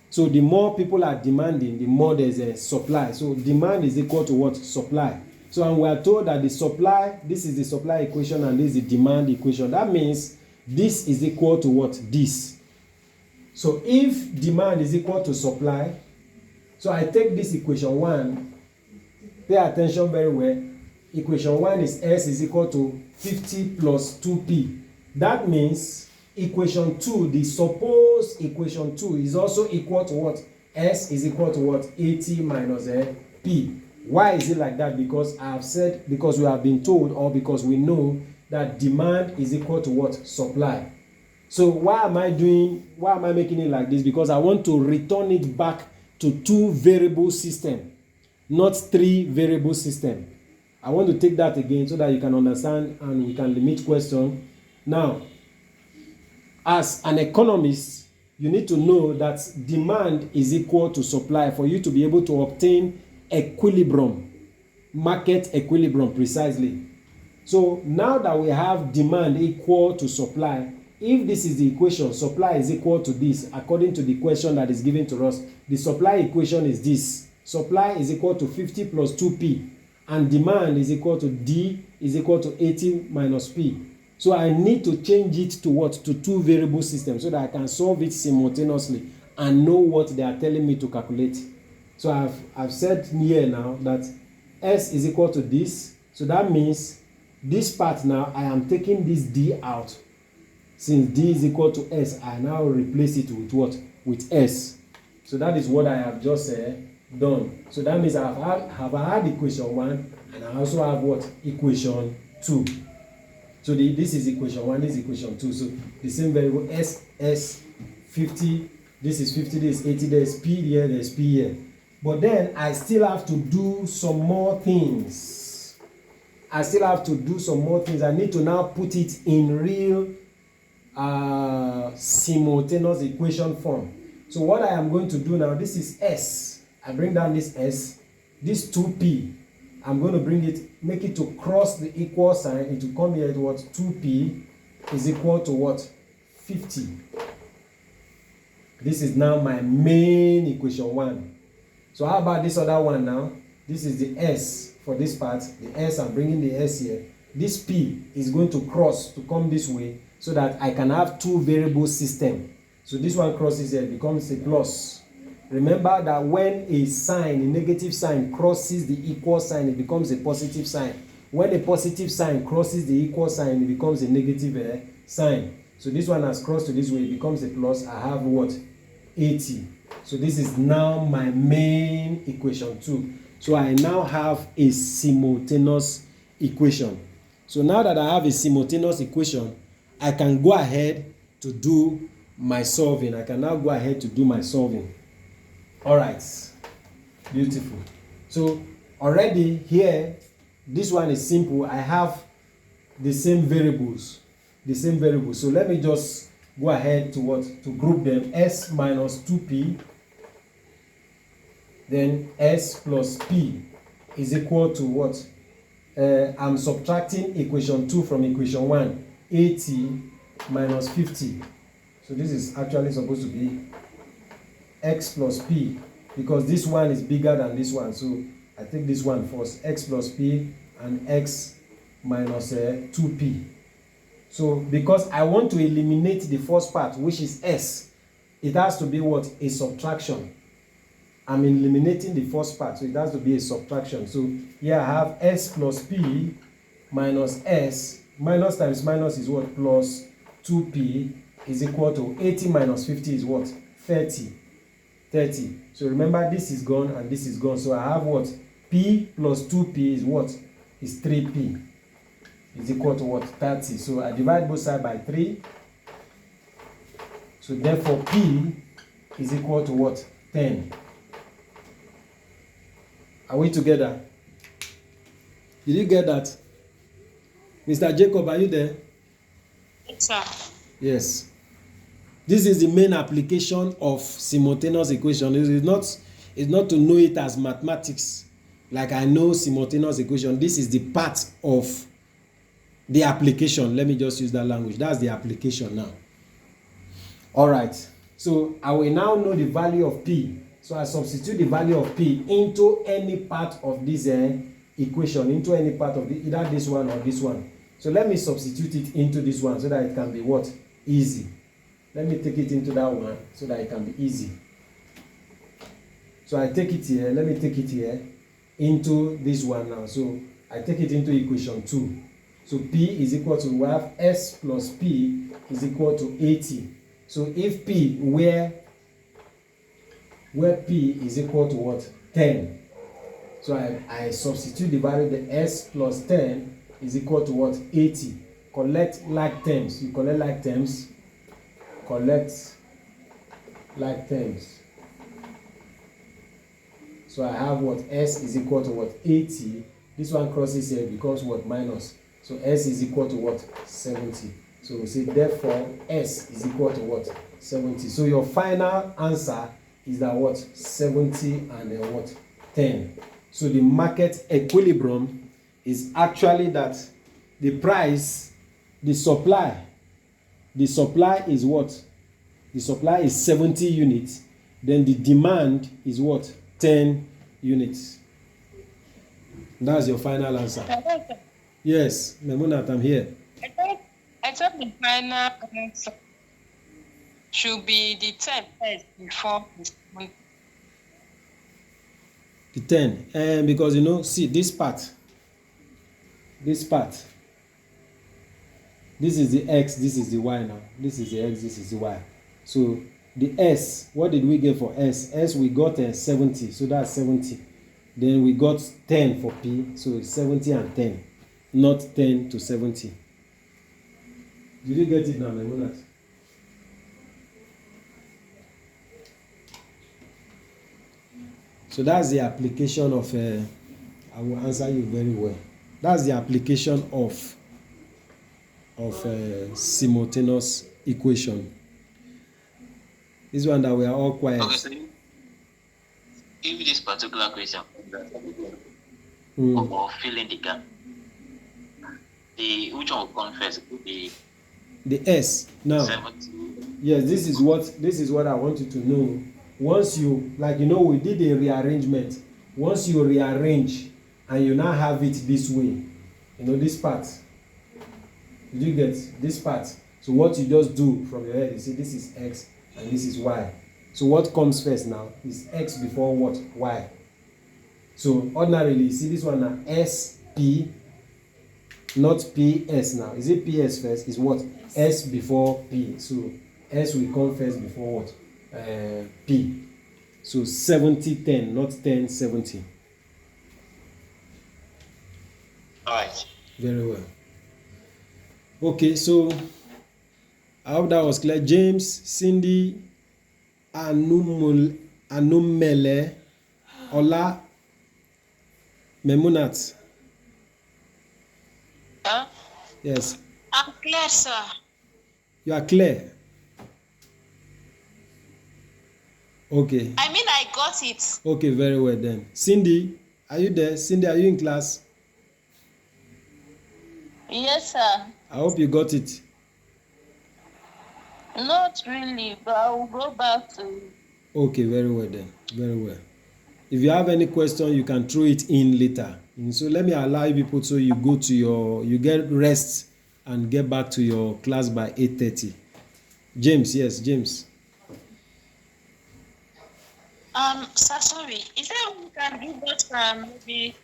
So the more people are demanding, the more there's a supply. So demand is equal to what? Supply. So and we are told that the supply, this is the supply equation and this is the demand equation. That means this is equal to what? This. So if demand is equal to supply, so I take this equation 1, pay attention very well. Equation 1 is S is equal to 50 plus 2P. That means equation 2, the supposed equation 2 is also equal to what? S is equal to what? 80 minus P. Why is it like that? Because I have said, because we have been told, or because we know that demand is equal to what? Supply. So why am I making it like this? Because I want to return it back to 2 variable system, not 3 variable system. I want to take that again so that you can understand and we can limit question. Now, as an economist, you need to know that demand is equal to supply for you to be able to obtain equilibrium, market equilibrium precisely. So now that we have demand equal to supply, if this is the equation, supply is equal to this, according to the question that is given to us, the supply equation is this. Supply is equal to 50 plus 2P. And demand is equal to D is equal to 80 minus P. So I need to change it to what? To 2 variable systems so that I can solve it simultaneously and know what they are telling me to calculate. So I've said here now that S is equal to this. So that means this part now, I am taking this D out. Since D is equal to S, I now replace it with what? With S. So that is what I have just done. So that means I have had equation 1 and I also have what? Equation 2. So this is equation 1, this is equation 2. So the same variable S 50, this is 50, this is 80, there's P here, there's P here. But then I still have to do some more things. I need to now put it in real simultaneous equation form. So what I am going to do now, this is S. I bring down this S, this 2P. I'm going to make it to cross the equal sign. It will come here to what? 2P is equal to what? 50. This is now my main equation 1. So how about this other one now? This is the S for this part. The S, I'm bringing the S here. This P is going to cross to come this way so that I can have two variable system. So this one crosses here, it becomes a plus. Remember that when a sign, a negative sign, crosses the equal sign, it becomes a positive sign. When a positive sign crosses the equal sign, it becomes a negative sign. So this one has crossed to this way, it becomes a plus. I have what? 80. So this is now my main equation 2. So I now have a simultaneous equation. So now that I have a simultaneous equation, I can go ahead to do my solving. I can now go ahead to do my solving. All right, beautiful. So already here, this one is simple. I have the same variables. So let me just go ahead to group them. S minus 2P, then S plus P is equal to what? I'm subtracting equation 2 from equation 1. 80 minus 50. So this is actually supposed to be X plus P, because this one is bigger than this one. So I take this one first. X plus P and X minus 2P. So because I want to eliminate the first part, which is S, it has to be what? A subtraction. I'm eliminating the first part, so it has to be a subtraction. So here I have S plus P minus S. Minus times minus is what? Plus 2P is equal to 80 minus 50 is what? 30. So remember, this is gone and this is gone. So I have what? P plus 2P is what? Is 3P. Is equal to what? 30. So I divide both sides by 3. So therefore P is equal to what? 10. Are we together? Did you get that? Mr. Jacob, are you there? Yes, sir. Yes. This is the main application of simultaneous equation. It's not to know it as mathematics, like I know simultaneous equation. This is the part of the application. Let me just use that language. That's the application now. All right. So I will now know the value of P. So I substitute the value of P into any part of this equation, into any part of either this one or this one. So let me substitute it into this one so that it can be what? Easy. Let me take it into that one so that it can be easy. So I take it here. Let me take it here into this one now. So I take it into equation 2. So P is equal to, we have S plus P is equal to 80. So if P, where P is equal to what? 10. So I substitute the value, the S plus 10 is equal to what? 80. Collect like terms. You collect like terms. Collect like terms. So I have what? S is equal to what? 80. This one crosses here, becomes what? Minus. So S is equal to what? 70. So we say therefore S is equal to what? 70. So your final answer is that what? 70 and then what? 10. So the market equilibrium is actually that the price, the supply is what? The supply is 70 units. Then the demand is what? 10 units. That's your final answer. Yes, Memunat, I'm here. I thought the final answer should be the 10 first before the 70. The 10. And because you know, see this part. This is the x, this is the y now. This is the x, this is the y. So the s, what did we get for s? S we got 70, so that's 70. Then we got 10 for p, so it's 70 and 10, not 10 to 70. Did you get it now, Memunat? So that's the application of, I will answer you very well. That's the application of simultaneous equation. This one that we are all quiet. Okay, so if this particular question or fill in the gap, which one will come first? The S. Now, 70. yes, this is what I want you to know. Once you, like, you know, we did a rearrangement. Once you rearrange and you now have it this way, you know, this part. Did you get this part? So what you just do from your head, you see this is x and this is y. So what comes first now is x before what? Y. So ordinarily, you see this one now, SP, not PS now. Is it PS first? Is what? S before P. So S will come first before what? P. So 70, 10, not 10, 70. Alright. Very well. Okay, so I hope that was clear. James, Cindy, Anumele, Ola, Memunat. Yes. I'm clear, sir. You are clear. Okay. I mean, I got it. Okay, very well then. Cindy, are you there? Cindy, are you in class? Yes, sir. I hope you got it. Not really, but I will go back to. Okay, very well then. Very well. If you have any question, you can throw it in later. And so let me allow you people so you go to you get rest and get back to your class by 8:30. James, yes, James. Sir, sorry. Is there you can give us maybe?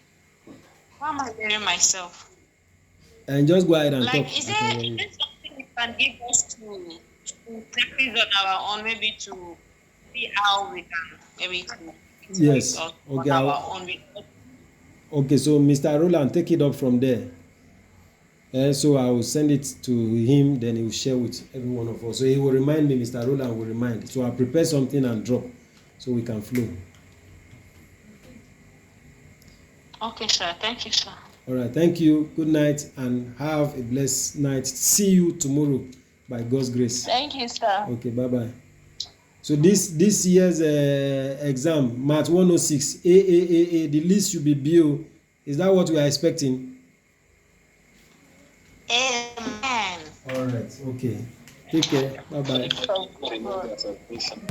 How am I hearing myself? And just go ahead and Like, talk. is there something you can give us to practice on our own, maybe to see how we can maybe to Yes. Okay. on our own? Okay, so Mr. Roland, take it up from there. So I will send it to him, then he will share with every one of us. So he will remind me, Mr. Roland will remind. So I'll prepare something and drop so we can flow. Okay, sir. Thank you, sir. All right, thank you. Good night and have a blessed night. See you tomorrow by God's grace. Thank you, sir. Okay, bye-bye. So this year's exam, Math 106, AAAA, the list should be BO. Is that what we are expecting? Amen. All right, okay. Take care. Bye-bye. Thank you.